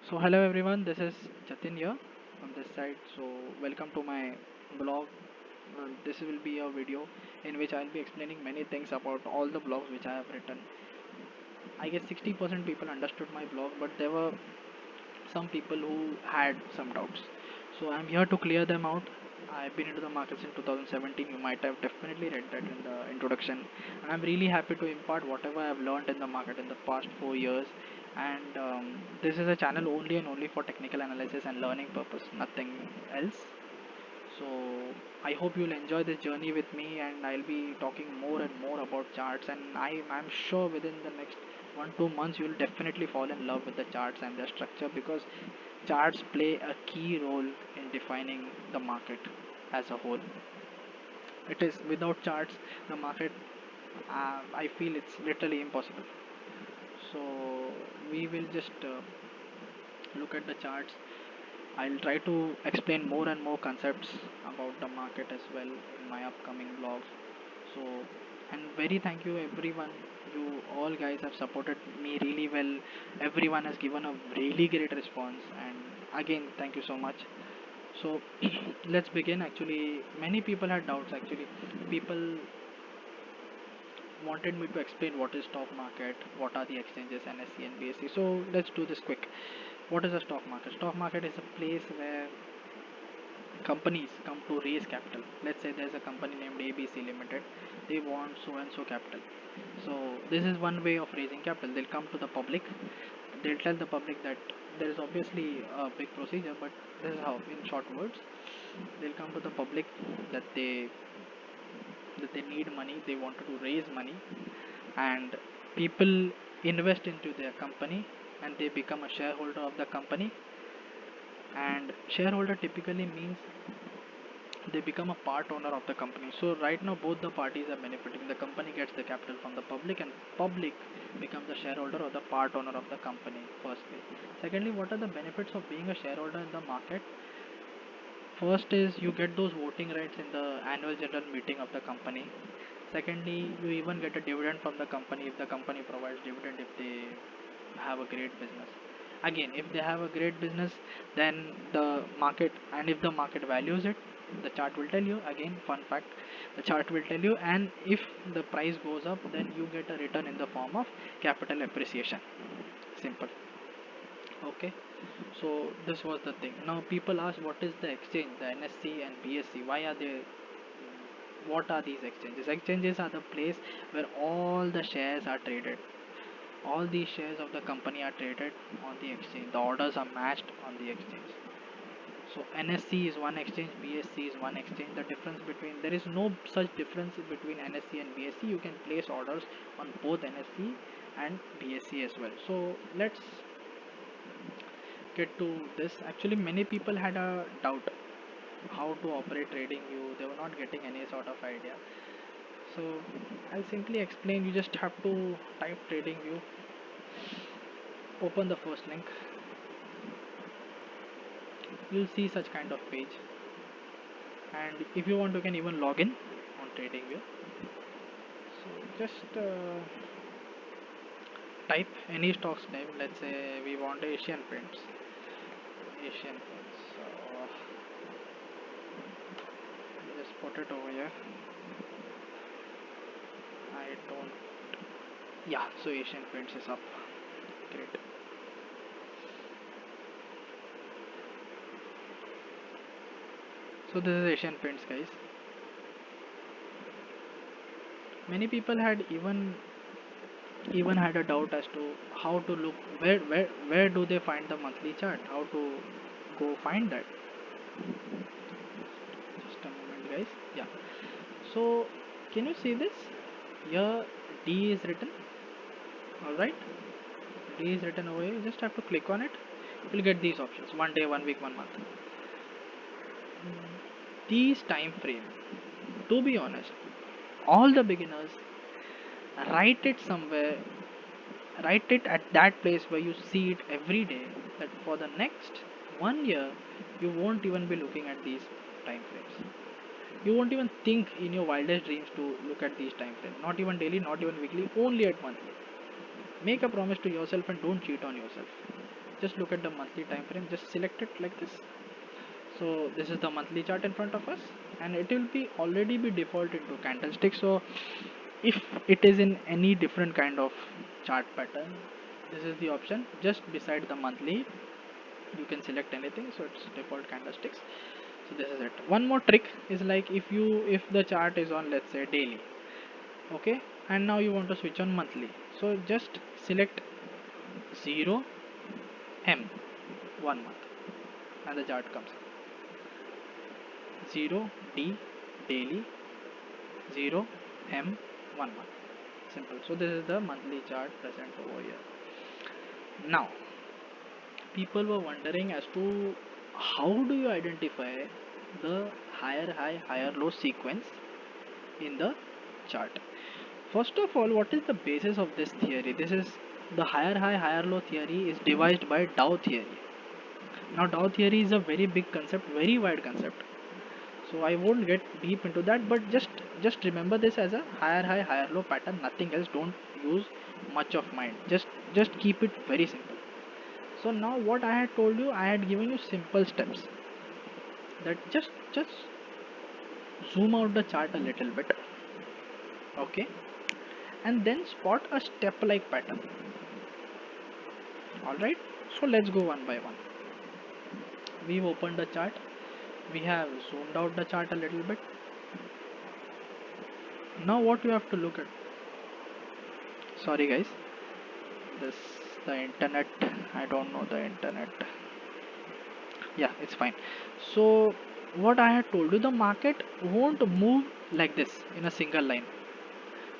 So hello everyone, this is Jatin here from this side. So welcome to my blog. This will be a video in which I'll be explaining many things about all the blogs which I have written. I guess 60% people understood my blog, but there were some people who had some doubts. So I'm here to clear them out. I've been into the markets in 2017. You might have definitely read that in the introduction. And I'm really happy to impart whatever I've learned in the market in the past 4 years. And this is a channel only and only for technical analysis and learning purpose, nothing else. So I hope you'll enjoy this journey with me, and I'll be talking more and more about charts. And I'm sure within the next 1 2 months you'll definitely fall in love with the charts and their structure, because charts play a key role in defining the market as a whole. It is without charts the market, I feel it's literally impossible. So we will just look at the charts. I'll try to explain more and more concepts about the market as well in my upcoming vlogs. So, and very thank you everyone. You all guys have supported me really well. Everyone has given a really great response, and again, thank you so much. So, let's begin. Actually, many people had doubts. Actually, people wanted me to explain what is stock market, what are the exchanges, NSE and BSE. So, let's do this quick. What is a stock market? Stock market is a place where companies come to raise capital. Let's say there's a company named ABC Limited. They want so and so capital. So this is one way of raising capital. They'll come to the public. They'll tell the public that there is obviously a big procedure, but this is how, in short words, they'll come to the public that they need money. They wanted to raise money, and people invest into their company, and they become a shareholder of the company. And shareholder typically means they become a part owner of the company. So right now both the parties are benefiting. The company gets the capital from the public, and public becomes the shareholder or the part owner of the company. Firstly, secondly, what are the benefits of being a shareholder in the market? First is you get those voting rights in the annual general meeting of the company. Secondly, you even get a dividend from the company if the company provides dividend, if they have a great business. Again, if they have a great business, then the market, and if the market values it, the chart will tell you. Again, fun fact, the chart will tell you. And if the price goes up, then you get a return in the form of capital appreciation. Simple. Okay, so this was the thing. Now people ask, what is the exchange, the NSE and BSE? Why are they, what are these exchanges? Exchanges are the place where all the shares are traded. All the shares of the company are traded on the exchange. The orders are matched on the exchange. So NSE is one exchange, BSE is one exchange. The difference between, there is no such difference between NSE and BSE. You can place orders on both NSE and BSE as well. So let's get to this. Actually, many people had a doubt how to operate TradingView. They were not getting any sort of idea. So I'll simply explain. You just have to type TradingView, open the first link. You'll see such kind of page, and if you want you can even log in on TradingView. So just type any stocks name. Let's say we want Asian Paints. Asian Paints. So just put it over here. I don't. Yeah, so Asian Paints is up. Great. So this is Asian Paints, guys. Many people had even had a doubt as to how to look, where do they find the monthly chart, how to go find that. Just a moment, guys. Yeah, so can you see this here? D is written. All right, D is written over here. You just have to click on it. You'll get these options: 1 day, 1 week, 1 month. These time frame, to be honest, all the beginners write it somewhere, write it at that place where you see it every day, that for the next 1 year you won't even be looking at these time frames. You won't even think in your wildest dreams to look at these time frames, not even daily, not even weekly, only at monthly. Make a promise to yourself and don't cheat on yourself. just look at the monthly time frame, just select it like this. So this is the monthly chart in front of us, and it will be already be default into candlestick. So if it is in any different kind of chart pattern, this is the option just beside the monthly, you can select anything, so it's default candlesticks. So this is it. One more trick is like if the chart is on, let's say, daily, okay, and now you want to switch on monthly, so just select 0 M 1 month, and the chart comes 0 D daily, 0 M 1 month. Simple. So this is the monthly chart present over here. Now people were wondering as to how do you identify the higher high higher low sequence in the chart. First of all, what is the basis of this theory? This is the higher high higher low theory is devised by Dow theory. Now Dow theory is a very big concept, very wide concept, so I won't get deep into that, but just remember this as a higher high higher low pattern, nothing else. Don't use much of mind, just keep it very simple. So now what I had told you, I had given you simple steps, that just zoom out the chart a little bit, okay, and then spot a step like pattern. All right, so let's go one by one. We've opened the chart, we have zoomed out the chart a little bit. Now what you have to look at, sorry guys, this the internet, I don't know the internet, yeah, it's fine. So what I had told you, the market won't move like this in a single line,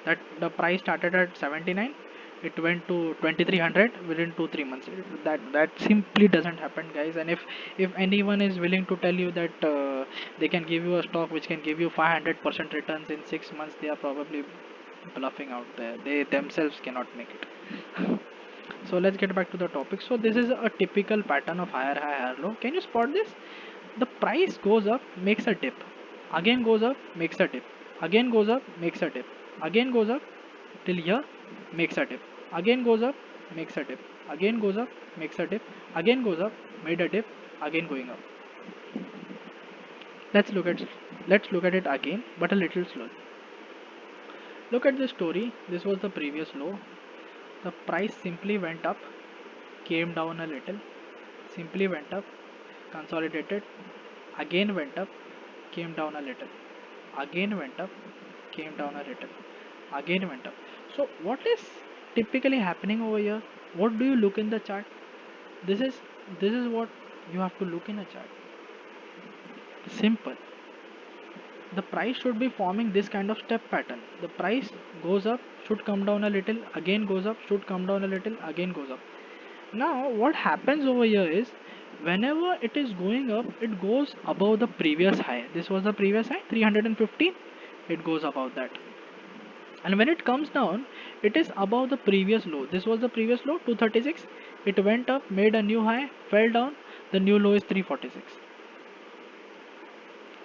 that the price started at 79, it went to 2300 within 2-3 months. That simply doesn't happen, guys. And if anyone is willing to tell you that they can give you a stock which can give you 500% returns in 6 months, they are probably bluffing out there. They themselves cannot make it. So let's get back to the topic. So this is a typical pattern of higher high higher low. Can you spot this? The price goes up, makes a dip, again goes up, makes a dip, again goes up, makes a dip, again goes up till here, makes a dip, again goes up, makes a dip, again goes up, makes a dip, again goes up, made a dip, again going up. Let's look at it again, but a little slowly. Look at the story. This was the previous low. The price simply went up, came down a little, simply went up, consolidated, again went up, came down a little, again went up, came down a little, again went up. So what is typically happening over here? What do you look in the chart? This is what you have to look in a chart. Simple. The price should be forming this kind of step pattern. The price goes up, should come down a little, again goes up, should come down a little, again goes up. Now what happens over here is, whenever it is going up, it goes above the previous high. This was the previous high, 315. It goes above that. And when it comes down, it is above the previous low. This was the previous low, 236. It went up, made a new high, fell down. The new low is 346.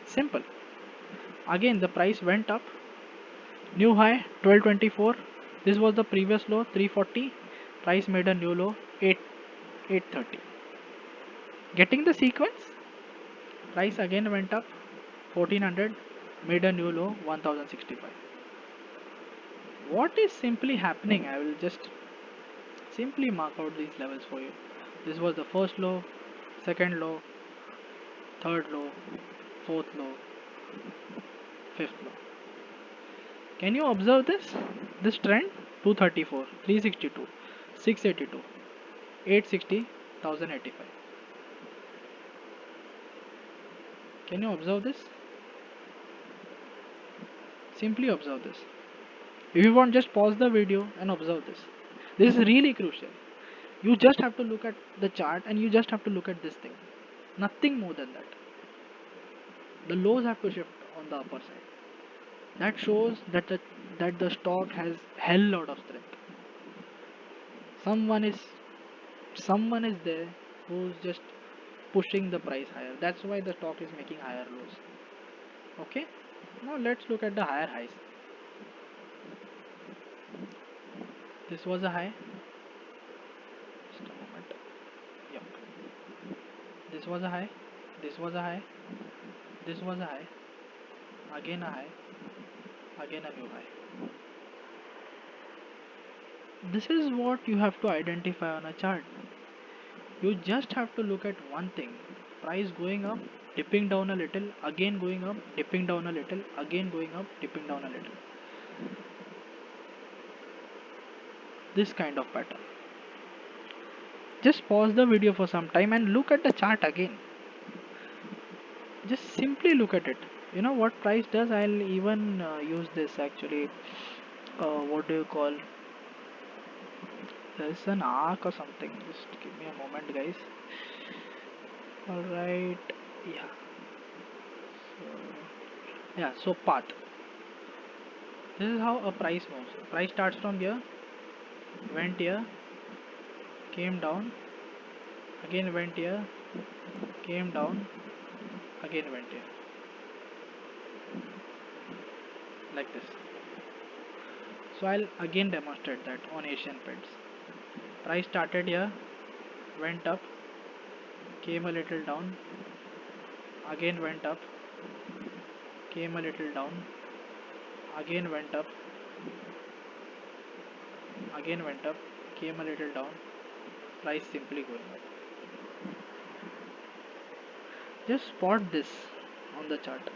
Simple. Again, the price went up, new high 1224. This was the previous low, 340. Price made a new low, 830. Getting the sequence? Price again went up, 1400, made a new low, 1065. What is simply happening? I will just simply mark out these levels for you. This was the first low, second low, third low, fourth low, fifth low. Can you observe this? This trend, 234, 362, 682, 860, 1085. Can you observe this? Simply observe this. If you want, just pause the video and observe this. This is really crucial. You just have to look at the chart and you just have to look at this thing. Nothing more than that. The lows have to shift on the upper side. That shows that the stock has hell lot of strength. Someone is someone is there who's just pushing the price higher. That's why the stock is making higher lows. Okay. Now let's look at the higher highs. This was a high. Just a moment. Yep. This was a high, this was a high, this was a high, again a high, again a new high. This is what you have to identify on a chart. You just have to look at one thing: price going up, dipping down a little, again going up, dipping down a little, again going up, dipping down a little. This kind of pattern. Just pause the video for some time and look at the chart again. Just simply look at it. You know what price does? I'll even use this actually. What do you call? There's an arc or something. Just give me a moment, guys. Alright. Yeah. So path. This is how a price moves. Price starts from here, went here, came down, again went here, came down, again went here. Like this. So I'll again demonstrate that on Asian paints. Price started here, went up, came a little down, again went up, came a little down, again went up, again went up, came a little down, price simply going up. Just spot this on the chart.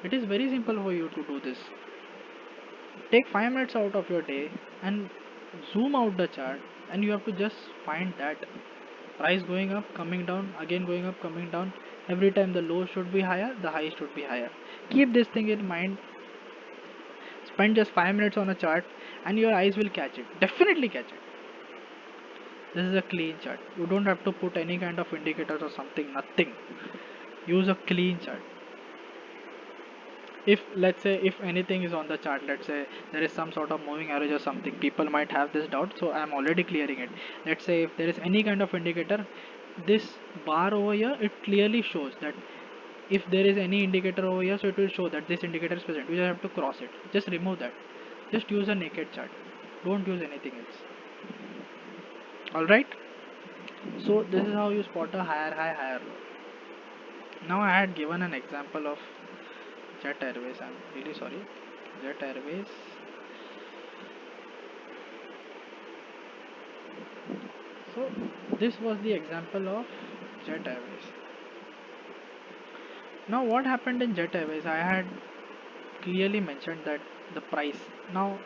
It is very simple for you to do this. Take 5 minutes out of your day and zoom out the chart, and you have to just find that price going up, coming down, again going up, coming down. Every time the low should be higher, the high should be higher. Keep this thing in mind. Spend just 5 minutes on a chart and your eyes will catch it. Definitely catch it. This is a clean chart. You don't have to put any kind of indicators or something, nothing. Use a clean chart. If let's say if anything is on the chart, let's say there is some sort of moving average or something, people might have this doubt, so I'm already clearing it. Let's say if there is any kind of indicator, this bar over here, it clearly shows that if there is any indicator over here, so it will show that this indicator is present. You just have to cross it. Just remove that. Just use a naked chart. Don't use anything else. Alright, so this is how you spot a higher high, higher low. Now I had given an example of Jet Airways. I'm really sorry. Jet Airways. So this was the example of Jet Airways. Now what happened in Jet Airways? I had clearly mentioned that the price. Now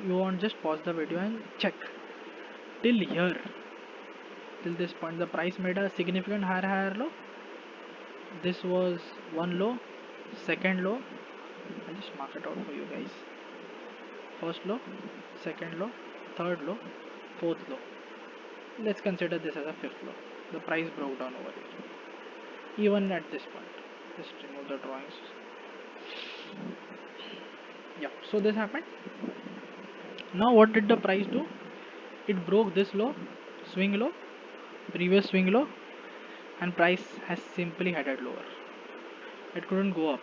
you want just pause the video and check till here. Till this point, the price made a significant higher low. This was one low, second low. I'll just mark it out for you guys. First low, second low, third low, fourth low. Let's consider this as a fifth low. The price broke down over here. Even at this point, just remove the drawings. Yeah, so this happened. Now what did the price do? It broke this low, swing low, previous swing low, and price has simply headed lower. It couldn't go up.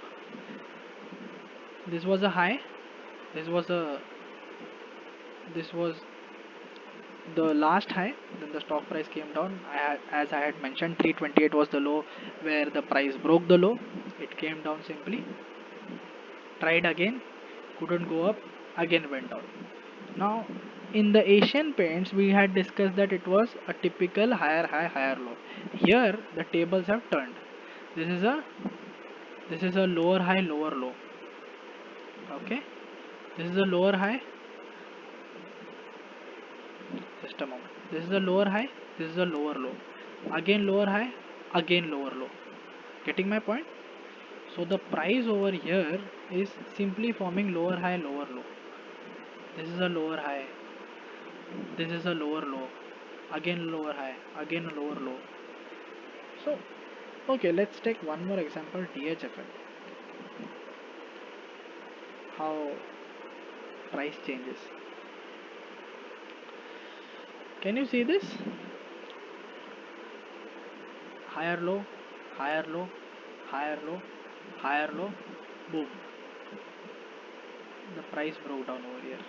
This was a high, this was the last high. Then the stock price came down. As I had mentioned, 328 was the low where the price broke the low. It came down simply, tried again, couldn't go up, again went down. Now in the Asian paints we had discussed that it was a typical higher high, higher low. Here the tables have turned. This is a lower high, lower low. Okay, this is a lower high. Just a moment. This is a lower high, this is a lower low. Again lower high, again lower low. Getting my point? So the price over here is simply forming lower high, lower low. This is a lower high, this is a lower low, again lower high, again a lower low. So okay, let's take one more example, DHFL. How price changes. Can you see this? Higher low, higher low, higher low, higher low, boom. The price broke down over here.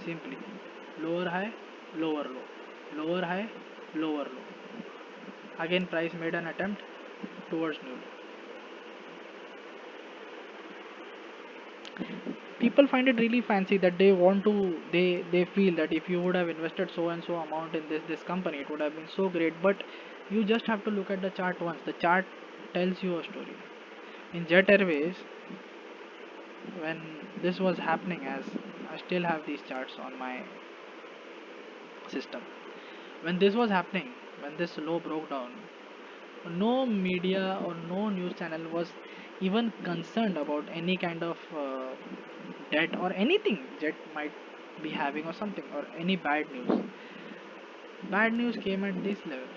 Simply lower high, lower low, lower high, lower low. Again price made an attempt towards new low. People find it really fancy that they want to, they feel that if you would have invested so and so amount in this company, it would have been so great. But you just have to look at the chart once. The chart tells you a story. In Jet Airways, when this was happening, as I still have these charts on my system, when this was happening, when this low broke down, no media or no news channel was even concerned about any kind of debt or anything Jet might be having or something, or any bad news. Bad news came at this level,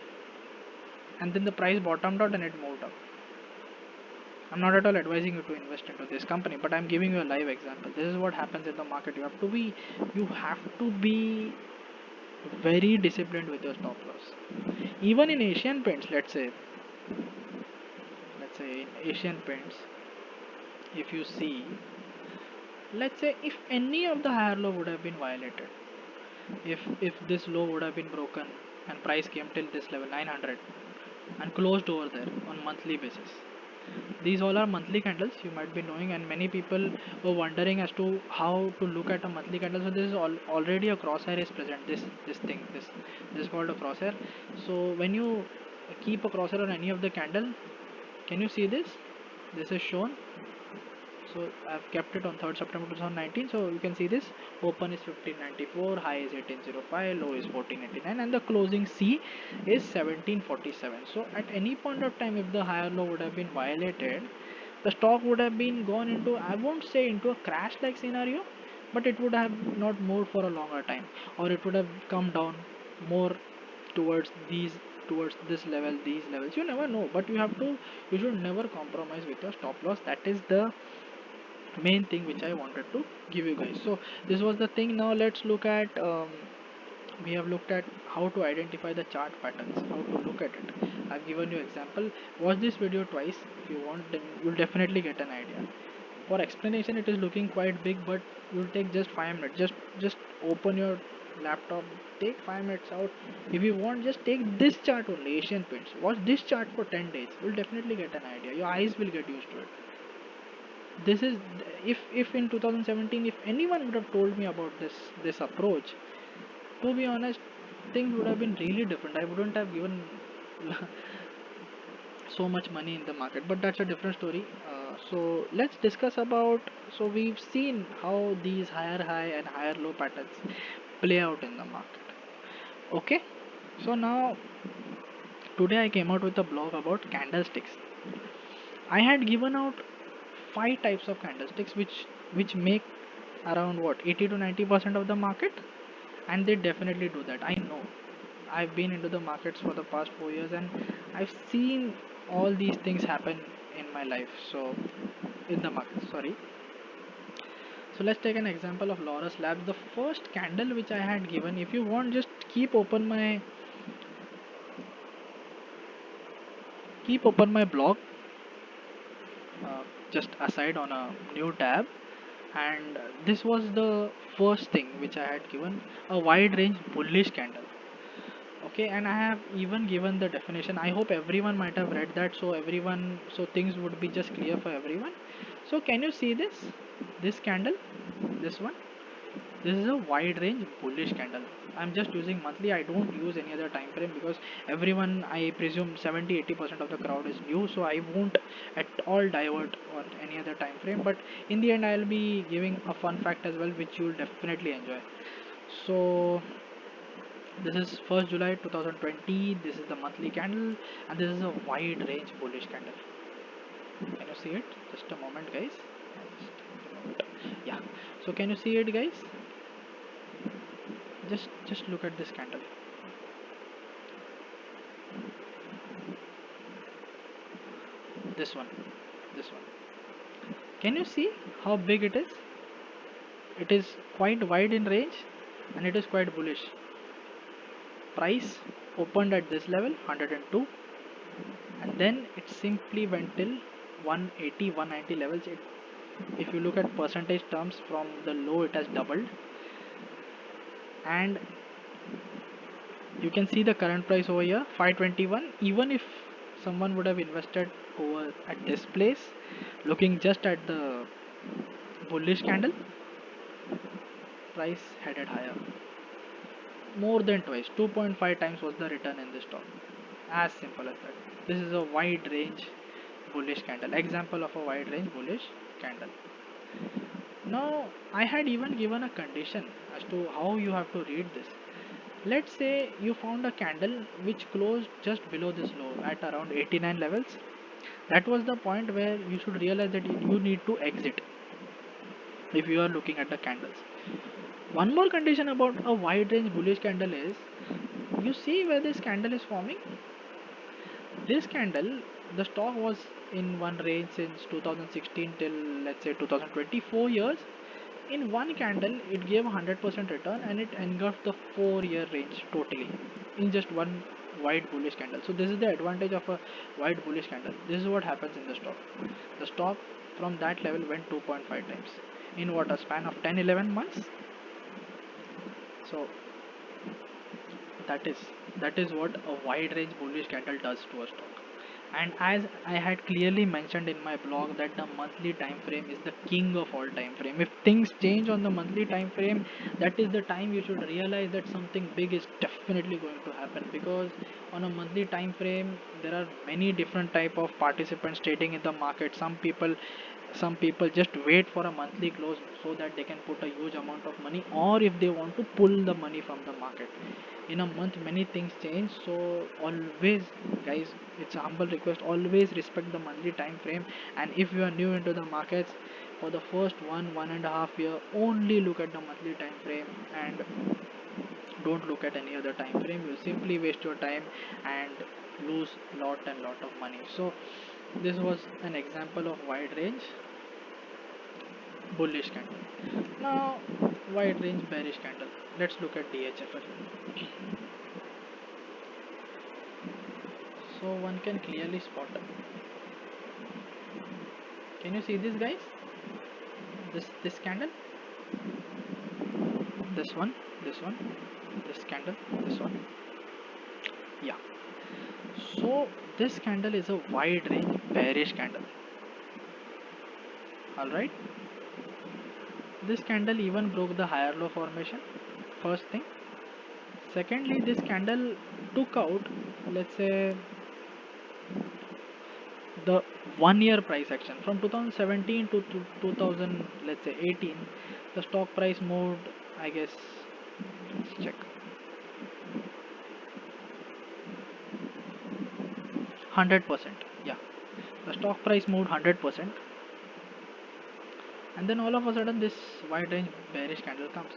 and then the price bottomed out and it moved up. I'm not at all advising you to invest into this company, but I'm giving you a live example. This is what happens in the market. You have to be very disciplined with your stop loss. Even in Asian Paints, let's say in Asian Paints, if you see, let's say if any of the higher low would have been violated, if this low would have been broken and price came till this level 900 and closed over there on monthly basis. These all are monthly candles, you might be knowing, and many people were wondering as to how to look at a monthly candle. So this is already a crosshair is present. This is called a crosshair. So when you keep a crosshair on any of the candle, can you see this? This is shown. So I've kept it on 3rd September 2019. So you can see this open is 1594, high is 1805, low is 1489, and the closing C is 1747. So at any point of time, if the higher low would have been violated, the stock would have been gone into, I won't say into a crash like scenario, but it would have not moved for a longer time, or it would have come down more towards this level, these levels. You never know, but you should never compromise with your stop loss. That is the main thing which I wanted to give you guys. So this was the thing. Now let's look at we have looked at how to identify the chart patterns, how to look at it. I've given you example. Watch this video twice if you want, then you'll definitely get an idea. For explanation it is looking quite big, but you'll take just 5 minutes. Just open your laptop, take 5 minutes out. If you want, just take this chart only, Asian Paints. Watch this chart for 10 days. You'll definitely get an idea. Your eyes will get used to it. This is, if in 2017 if anyone would have told me about this approach, to be honest, things would have been really different. I wouldn't have given so much money in the market, but that's a different story. So let's discuss about, so we've seen how these higher high and higher low patterns play out in the market. Okay, so now today I came out with a blog about candlesticks. I had given out 5 types of candlesticks which make around what 80 to 90% of the market, and they definitely do that. I know, I've been into the markets for the past 4 years, and I've seen all these things happen in my life. So in the market, sorry. So let's take an example of Laurus Labs. The first candle which I had given, if you want, just keep open my blog, just aside on a new tab, and this was the first thing which I had given, a wide range bullish candle. Okay, and I have even given the definition. I hope everyone might have read that, so things would be just clear for everyone. So can you see this candle, this one? This is a wide range bullish candle. I'm just using monthly. I don't use any other time frame because everyone, I presume 70-80% of the crowd is new, so I won't at all divert on any other time frame. But in the end, I'll be giving a fun fact as well, which you'll definitely enjoy. So this is 1st July 2020. This is the monthly candle, and this is a wide range bullish candle. Can you see it? Just a moment, guys. Yeah. So can you see it, guys? Just look at this candle. This one. This one. Can you see how big it is? It is quite wide in range, and it is quite bullish. Price opened at this level 102, and then it simply went till 180 190 levels. If you look at percentage terms, from the low it has doubled, and You can see the current price over here, 521. Even if someone would have invested over at this place, looking just at the bullish candle, price headed higher more than twice. 2.5 times was the return in this stock. As simple as that. This is a wide range bullish candle, example of a wide range bullish candle. Now I had even given a condition as to how you have to read this. Let's say you found a candle which closed just below this low at around 89 levels. That was the point where you should realize that you need to exit if you are looking at the candles. One more condition about a wide range bullish candle is, you see where this candle is forming. This candle, the stock was in one range since 2016 till let's say 2020, 4 years. In one candle, it gave 100% return and it engulfed the 4 year range totally in just one wide bullish candle. So this is the advantage of a wide bullish candle. This is what happens in the stock. The stock from that level went 2.5 times in what, a span of 10-11 months. So that is what a wide range bullish candle does to a stock. And as I had clearly mentioned in my blog, that the monthly time frame is the king of all time frame. If things change on the monthly time frame, that is the time you should realize that something big is definitely going to happen, because on a monthly time frame there are many different type of participants trading in the market. Some people just wait for a monthly close so that they can put a huge amount of money, or if they want to pull the money from the market. In a month many things change, so always, guys, it's a humble request, always respect the monthly time frame. And if you are new into the markets, for the first 1.5 year, only look at the monthly time frame and don't look at any other time frame. You'll simply waste your time and lose lot of money. So this was an example of wide range bullish candle. Now wide range bearish candle. Let's look at DHFL. So one can clearly spot it. Can you see this, guys? This candle, this one, this one, this candle, this one. Yeah. So this candle is a wide range bearish candle. All right. This candle even broke the higher low formation. First thing. Secondly, this candle took out, let's say, the 1 year price action from 2017 to 2000, let's say 18. The stock price moved, I guess, let's check, 100%. Yeah, the stock price moved 100%, and then all of a sudden this wide range bearish candle comes.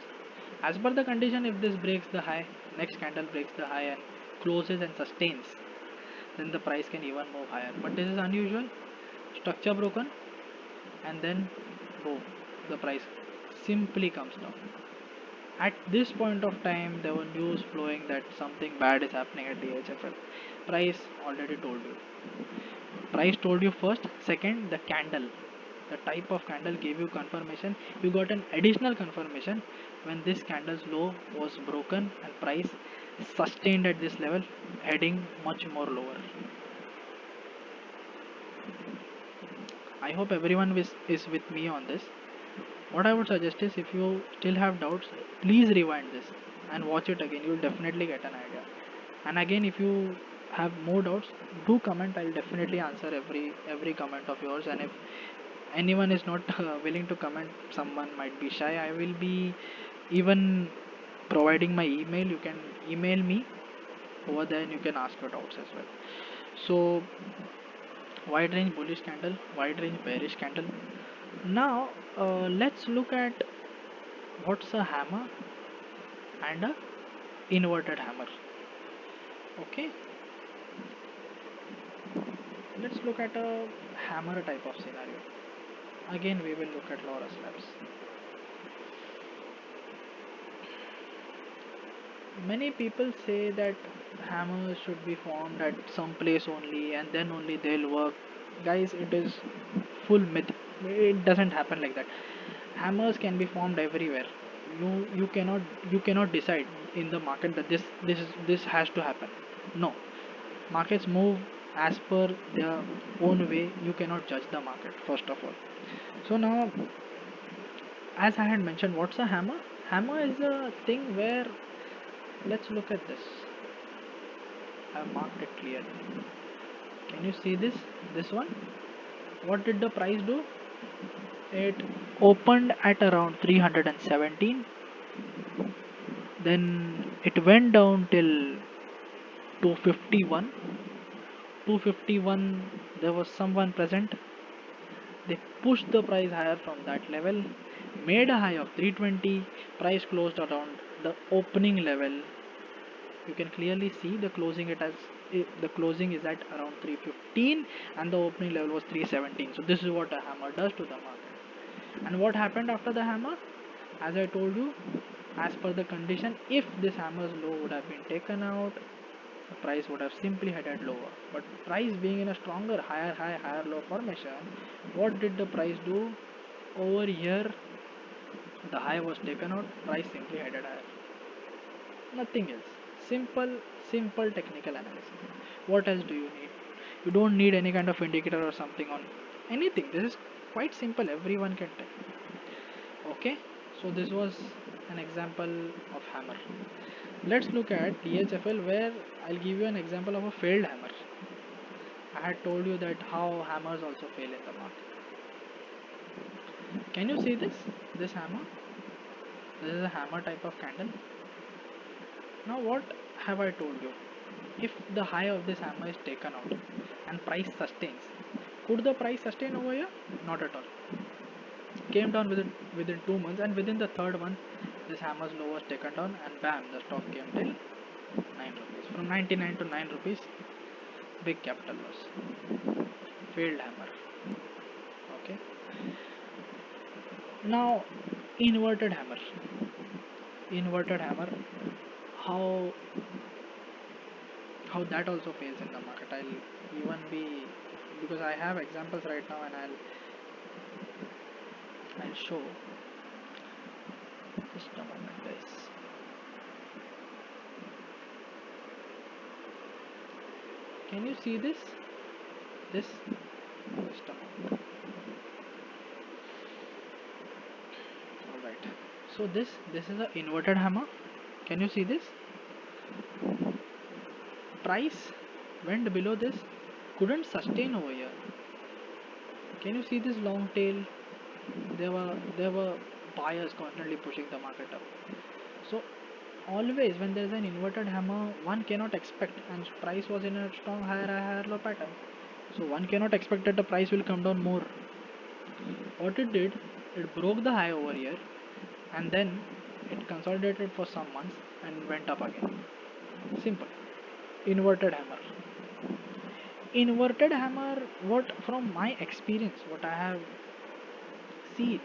As per the condition, if this breaks the high, next candle breaks the high and closes and sustains, then the price can even move higher. But this is unusual. Structure broken, and then boom, the price simply comes down. At this point of time, there were news flowing that something bad is happening at DHFL. Price already told you. Price told you first. Second, the candle, the type of candle gave you confirmation. You got an additional confirmation when this candle's low was broken and price sustained at this level, heading much more lower. I hope everyone is with me on this. What I would suggest is, if you still have doubts, please rewind this and watch it again. You'll definitely get an idea. And again, if you have more doubts, do comment. I'll definitely answer every comment of yours. And if anyone is not willing to comment, someone might be shy, I will be even providing my email. You can email me over there and you can ask your doubts as well. So wide range bullish candle, wide range bearish candle. Now let's look at what's a hammer and a inverted hammer. Okay, let's look at a hammer type of scenario. Again we will look at Laurus Labs. Many people say that hammers should be formed at some place only and then only they'll work. Guys, it is full myth. It doesn't happen like that. Hammers can be formed everywhere. You cannot decide. in the market that this has to happen. No, markets move as per their own way. You cannot judge the market first of all. So now, as I had mentioned, what's a hammer? Hammer is a thing where, let's look at this. I've marked it clearly. Can you see this? This one. What did the price do? It opened at around 317. Then it went down till 251. 251. There was someone present. They pushed the price higher from that level, made a high of 320. Price closed around the opening level. You can clearly see the closing it as the closing is at around 315 and the opening level was 317. So this is what a hammer does to the market. And what happened after the hammer? As I told you, as per the condition, if this hammer's low would have been taken out, the price would have simply headed lower. But price being in a stronger higher high higher low formation, what did the price do? Over here the high was taken out, price simply headed higher. Nothing else. Simple technical analysis. What else do you need? You don't need any kind of indicator or something on anything. This is quite simple, everyone can tell. Okay, so this was an example of hammer. Let's look at DHFL, where I'll give you an example of a failed hammer. I had told you that how hammers also fail in the market. Can you see this hammer? This is a hammer type of candle. Now what have I told you? If the high of this hammer is taken out and price sustains, could the price sustain over here? Not at all. Came down within 2 months, and within the third month this hammer's low was taken down, and bam, the stock came till 9 rupees. From 99 to 9 rupees, big capital loss. Failed hammer. Okay. Now inverted hammer. Inverted hammer. How that also fails in the market. I'll even be, because I have examples right now, and I'll show. Just a moment, guys. Can you see this? Just a moment. All right. So this is a inverted hammer. Can you see this? Price went below this, couldn't sustain over here. Can you see this long tail? There were buyers constantly pushing the market up. So always when there is an inverted hammer, one cannot expect, and price was in a strong higher low pattern. So one cannot expect that the price will come down more. What it did, it broke the high over here, and then it consolidated for some months and went up again. Simple. Inverted hammer. Inverted hammer, what from my experience, what I have seen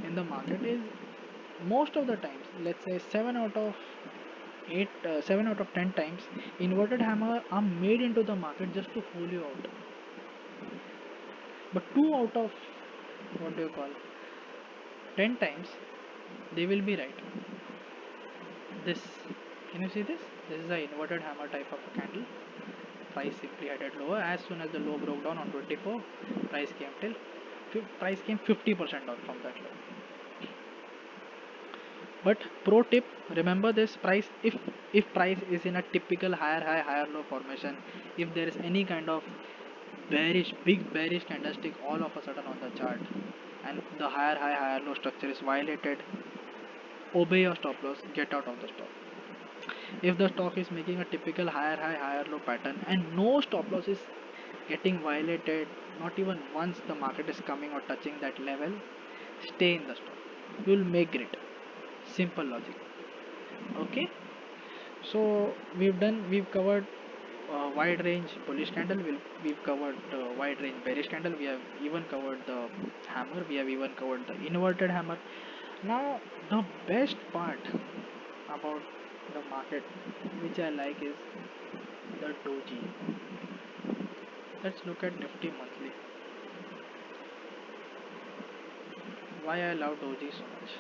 in the market is, most of the times, let's say 7 out of 10 times, inverted hammer are made into the market just to fool you out. But 2 out of, what do you call, 10 times, they will be right. This, can you see this? This is an inverted hammer type of a candle. Price simply headed lower. As soon as the low broke down on 24, price came 50% down from that level. But pro tip, remember this: price, if price is in a typical higher high higher low formation, if there is any kind of big bearish candlestick all of a sudden on the chart, and the higher high higher low structure is violated, obey your stop loss, get out of the stock. If the stock is making a typical higher high higher low pattern and no stop loss is getting violated, not even once the market is coming or touching that level, stay in the stock. You will make great. Simple logic. Okay, so we've covered wide range bullish candle, we've covered wide range bearish candle, we have even covered the hammer, we have even covered the inverted hammer. Now the best part about the market which I like is the doji. Let's look at Nifty monthly. Why I love doji so much?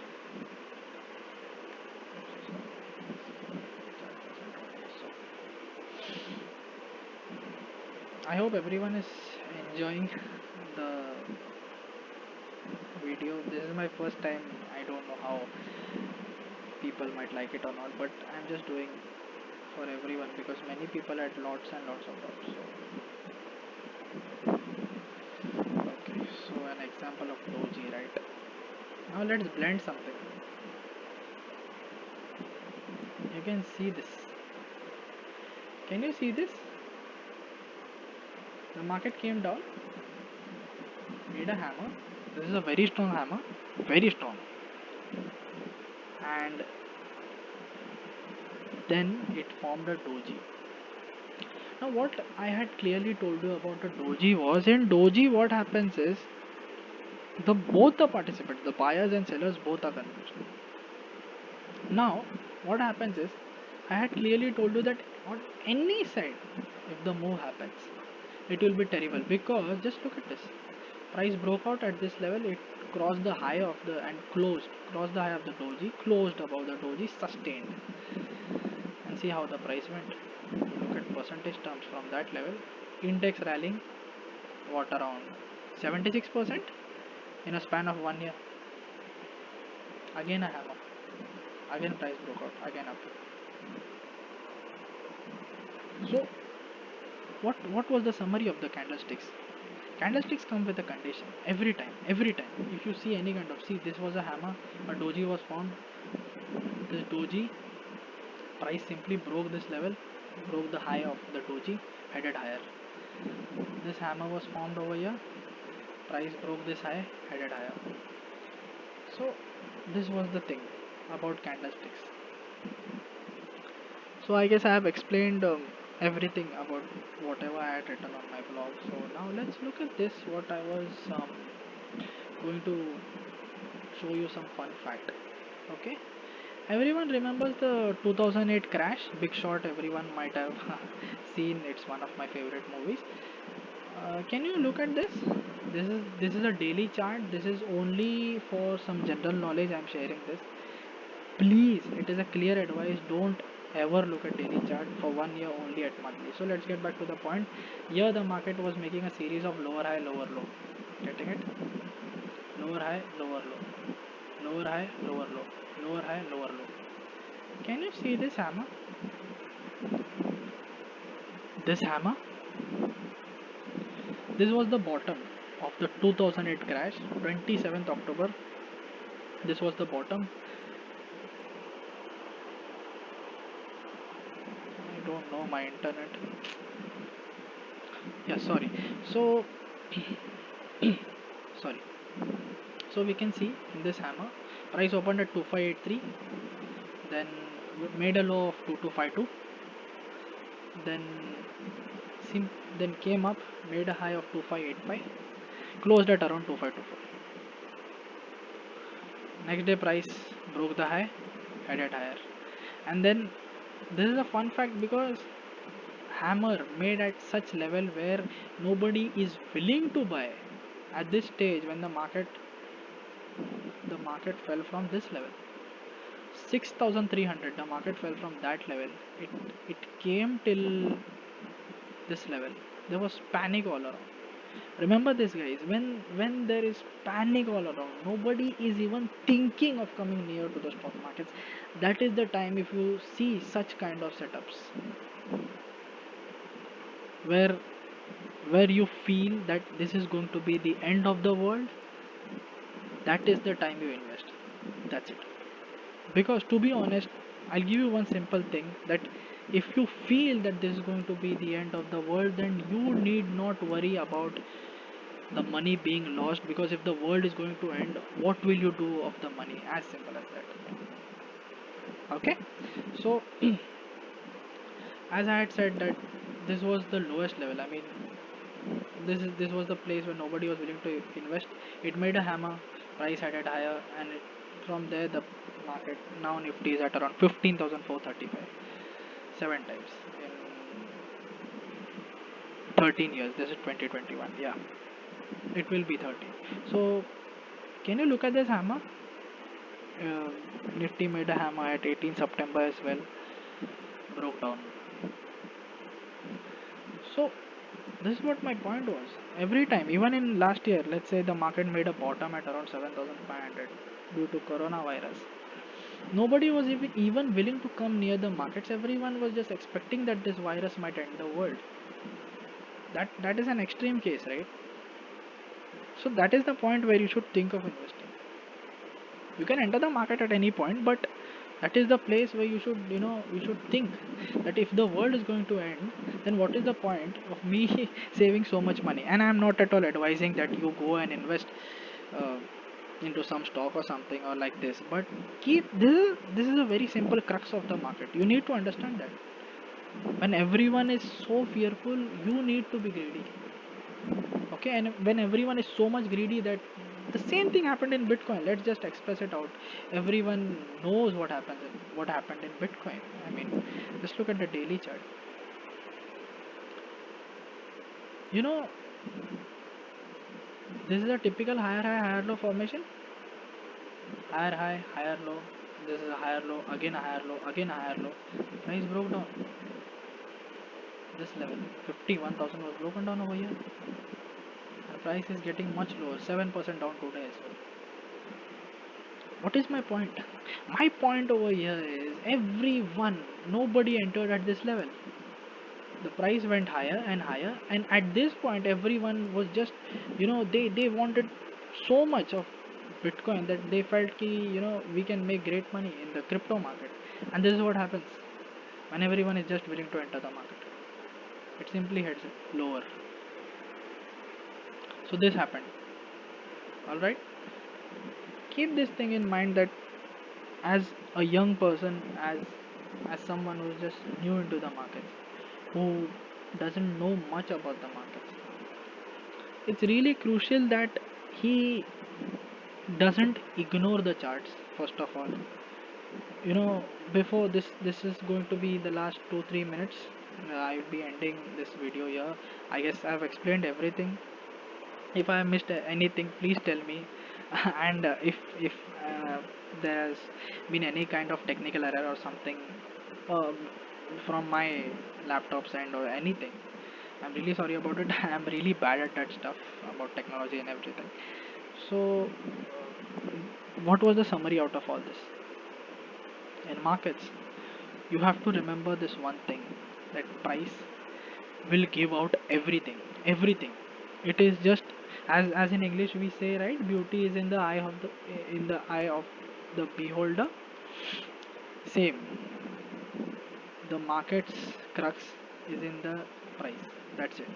I hope everyone is enjoying the video. This is my first time. I don't know how people might like it or not, but I'm just doing for everyone because many people had lots and lots of doubts. So, okay, so an example of doji, right? Now let's blend something. You can see this. Can you see this? The market came down, made a hammer. This is a very strong hammer, very strong. And then it formed a doji. Now what I had clearly told you about the doji was, in doji what happens is both the participants, the buyers and sellers, both are confused. Now what happens is, I had clearly told you that on any side, if the move happens, it will be terrible, because just look at this. Price broke out at this level, it crossed the high of the and crossed the high of the doji, closed above the doji, sustained. And see how the price went. Look at percentage terms from that level. Index rallying what, around 76% in a span of 1 year. Again a hammer. Again price broke out. Again up. So what was the summary of the candlesticks? Candlesticks come with a condition every time. Every time. If you see any kind of, see, this was a hammer, a doji was formed. This doji, price simply broke this level, broke the high of the doji, headed higher. This hammer was formed over here, price broke this high, headed higher. So this was the thing about candlesticks. So I guess I have explained everything about whatever I had written on my blog. So now let's look at this, what I was going to show you some fun fact. Okay, everyone remembers the 2008 crash, Big Short. Everyone might have seen. It's one of my favorite movies. Can you look at this? This is a daily chart. This is only for some general knowledge. I'm sharing this. Please, it is a clear advice. Don't ever look at daily chart for 1 year, only at monthly. So let's get back to the point. Here the market was making a series of lower high, lower low. Getting it? Lower high, lower low. Lower high, lower low. Lower high, lower low. Can you see this hammer? This hammer? This was the bottom of the 2008 crash, 27th October. This was the bottom. I don't know my internet. Yeah, sorry. So, sorry. So we can see in this hammer, price opened at 2583, then made a low of 2252, then then came up, made a high of 2585, closed at around 2524. Next day price broke the high, headed higher. And then this is a fun fact, because hammer made at such level where nobody is willing to buy at this stage, when the market fell from this level 6300. The market fell from that level. It came till this level. There was panic all around. Remember this, guys. When there is panic all around, nobody is even thinking of coming near to the stock markets. That is the time, if you see such kind of setups where you feel that this is going to be the end of the world, that is the time you invest. That's it. Because to be honest, I'll give you one simple thing, that if you feel that this is going to be the end of the world, then you need not worry about the money being lost, because if the world is going to end, what will you do of the money? As simple as that. Okay, so as I had said that this was the lowest level. I mean, this was the place where nobody was willing to invest. It made a hammer, price headed higher, and from there the market, now Nifty is at around 15,435, 7 times in 13 years. This is 2021. Yeah, it will be 13. So can you look at this hammer? uh, Nifty made a hammer at 18 September as well, broke down. So This is what my point was. Every time, even in last year, let's say the market made a bottom at around 7,500 due to coronavirus. Nobody was even willing to come near the markets. Everyone was just expecting that this virus might end the world. That is an extreme case, right? So that is the point where you should think of investing. You can enter the market at any point, but that is the place where you should think that if the world is going to end, then what is the point of me saving so much money? And I'm not at all advising that you go and invest uh, into some stock or something or like this, but keep this is a very simple crux of the market. You need to understand that when everyone is so fearful, you need to be greedy. Okay, and when everyone is so much greedy that the same thing happened in Bitcoin. Let's just express it out. Everyone knows what happened in Bitcoin. I mean, just look at the daily chart. You know, this is a typical higher high higher low formation. Higher high higher low. This is a higher low, again a higher low, again a higher low. Price broke down this level. 51,000 was broken down over here. The price is getting much lower, 7% down today as well. What is my point? My point over here is everyone, nobody entered at this level. The price went higher and higher, and at this point, everyone was just, they wanted so much of Bitcoin that they felt ki, we can make great money in the crypto market. And this is what happens when everyone is just willing to enter the market. It simply heads lower. So this happened. All right. Keep this thing in mind that as a young person, as someone who's just new into the markets, who doesn't know much about the markets, it's really crucial that he doesn't ignore the charts. First of all, before this is going to be the last 2-3 minutes. I will be ending this video here. I guess I've explained everything. If I missed anything, please tell me. And if there's been any kind of technical error or something um, from my laptop's end or anything, I'm really sorry about it. I'm really bad at that stuff about technology and everything. So what was the summary out of all this? In markets, you have to remember this one thing, that price will give out everything. It is just, as in English we say, right, beauty is in the eye of the beholder. Same, the market's crux is in the price. That's it.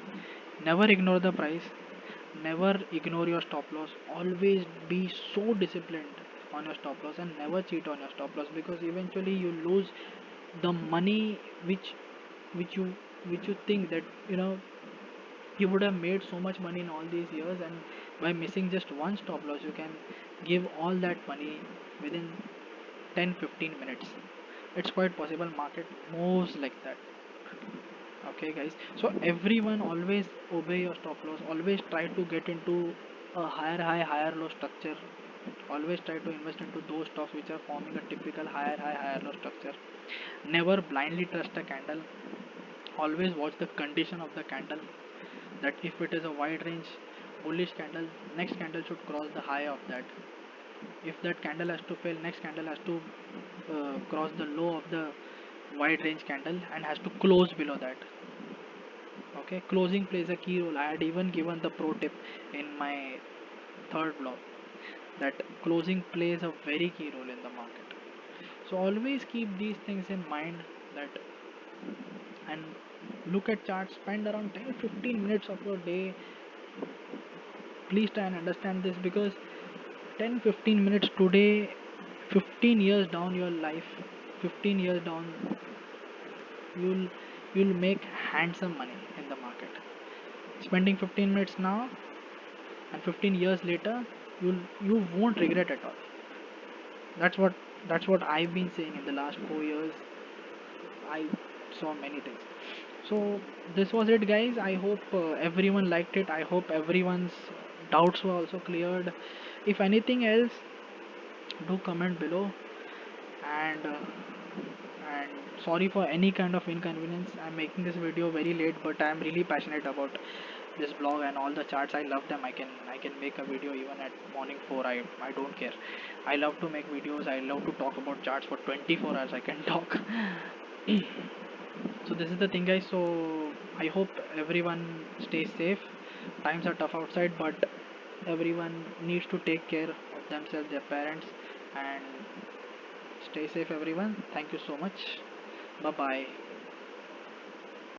Never ignore the price, never ignore your stop loss. Always be so disciplined on your stop loss, and never cheat on your stop loss, because eventually you lose the money which you which you think that you would have made so much money in all these years, and by missing just one stop loss you can give all that money within 10-15 minutes. It's quite possible. Market moves like that. Okay guys, so everyone always obey your stop loss. Always try to get into a higher high higher low structure. Always try to invest into those stocks which are forming a typical higher high higher low structure. Never blindly trust a candle. Always watch the condition of the candle, that if it is a wide range bullish candle, next candle should cross the high of that. If that candle has to fail, next candle has to cross the low of the wide range candle and has to close below that. Okay, closing plays a key role. I had even given the pro tip in my third blog that closing plays a very key role in the market. So always keep these things in mind, that and look at charts. Spend around 10-15 minutes of your day. Please try and understand this, because 10-15 minutes today, 15 years down your life, 15 years down, you'll you'll make handsome money in the market. Spending 15 minutes now and 15 years later, you won't regret at all. That's what I've been saying in the last 4 years. I saw many things. So this was it, guys. I hope everyone liked it. I hope everyone's doubts were also cleared. If anything else, do comment below, and and sorry for any kind of inconvenience. I'm making this video very late, but I'm really passionate about this blog and all the charts. I love them. I can make a video even at morning 4. I don't care. I love to make videos. I love to talk about charts for 24 hours. I can talk. So this is the thing, guys. So I hope everyone stays safe. Times are tough outside, but everyone needs to take care of themselves, their parents, and stay safe, everyone. Thank you so much. Bye bye.